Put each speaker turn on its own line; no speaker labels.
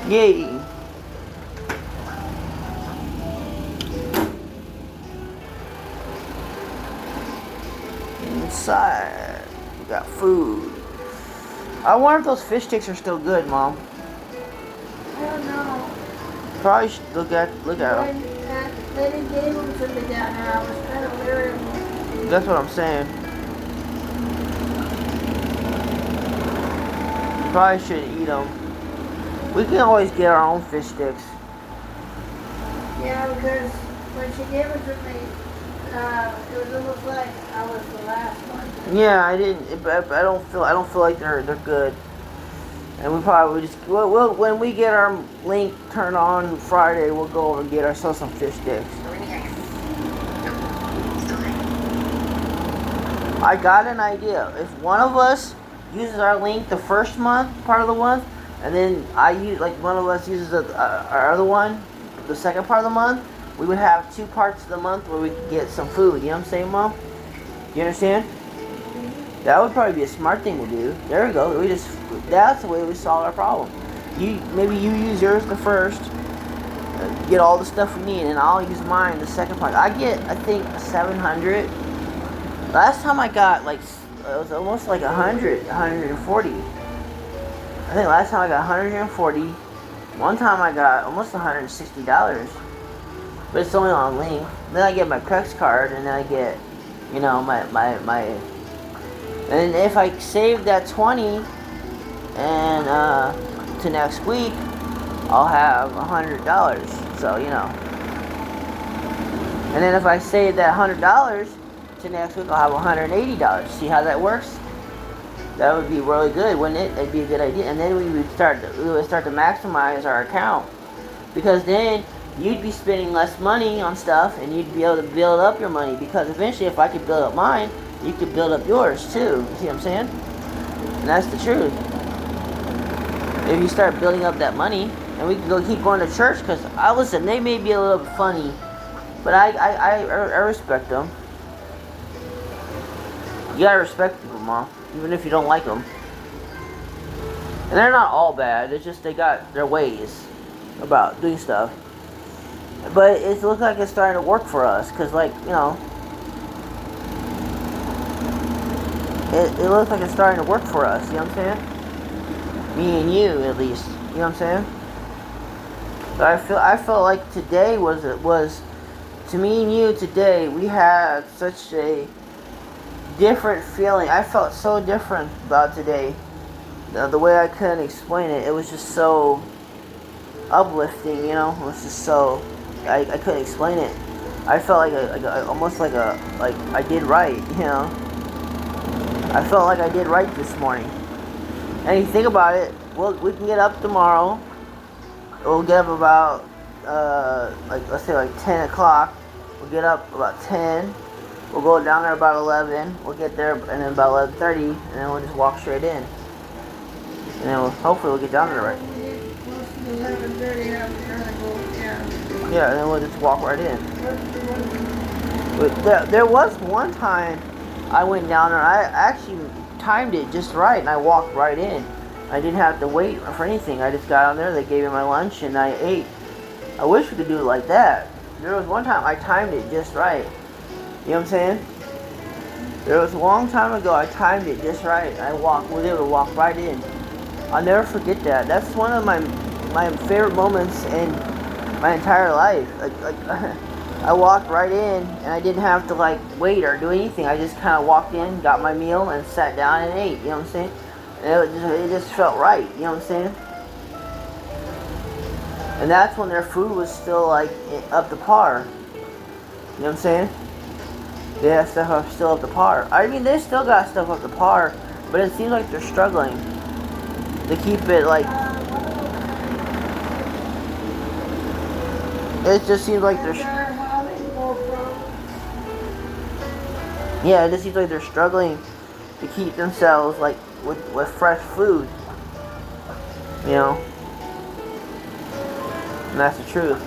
Yay. Inside, we got food. I wonder if those fish sticks are still good, Mom.
I don't know.
Probably should look at them.
They didn't give them to me down there. I was kind of leery of them.
That's what I'm saying. Probably shouldn't eat them. We can always get our own fish sticks.
Yeah, because when she gave it to me, it was almost like I was the last one.
Yeah, I didn't. I don't feel like they're good. And we probably just we'll when we get our link turned on Friday, we'll go over and get ourselves some fish sticks. I got an idea. If one of us uses our link the first part of the month, and then one of us uses our other one, the second part of the month, we would have 2 parts of the month where we could get some food. You know what I'm saying, Mom? You understand? That would probably be a smart thing to do. There we go. That's the way we solve our problem. Maybe you use yours the first, get all the stuff we need, and I'll use mine the second part. I think 700. Last time I got it was almost like 140. I think last time I got 140. One time I got almost $160. But it's only on link. Then I get my Prex card, and then I get, my. And if I save that 20 and to next week, I'll have $100. So And then if I save that $100 to next week, I'll have $180. See how that works? That would be really good, wouldn't it? It'd be a good idea. And then we would start to maximize our account, because then you'd be spending less money on stuff, and you'd be able to build up your money. Because eventually, if I could build up mine, you could build up yours too. You see what I'm saying? And that's the truth. If you start building up that money, and we can keep going to church, because listen, they may be a little bit funny, but I respect them. You gotta respect people, Mom, even if you don't like them. And they're not all bad. It's just they got their ways about doing stuff. But it looks like it's starting to work for us, because it looks like it's starting to work for us. You know what I'm saying? Me and you, at least. You know what I'm saying? But I felt like today was to me and you today, we had such a different feeling. I felt so different about today. The way I couldn't explain it, it was just so uplifting. It was just so I couldn't explain it. I felt almost like I did right. I felt like I did right this morning. And you think about it, we can get up tomorrow. We'll get up about let's say 10 o'clock. We'll get up about 10. We'll go down there about 11. We'll get there, and then about 11:30, and then we'll just walk straight in. And then hopefully we'll get down there right.
11:30,
Yeah, and then we'll just walk right in. But there was one time I went down there. I actually timed it just right, and I walked right in. I didn't have to wait for anything. I just got on there. They gave me my lunch, and I ate. I wish we could do it like that. There was one time I timed it just right. You know what I'm saying? There was a long time ago I timed it just right. I was able to walk right in. I'll never forget that. That's one of my favorite moments in my entire life. I walked right in, and I didn't have to wait or do anything. I just kind of walked in, got my meal, and sat down and ate. You know what I'm saying? And it just felt right. You know what I'm saying? And that's when their food was still up to par. You know what I'm saying? They have stuff still up to par. I mean, they still got stuff up to par, but it seems like they're struggling to keep it It just seems like they're. Yeah, it just seems like they're struggling to keep themselves with fresh food. And that's the truth.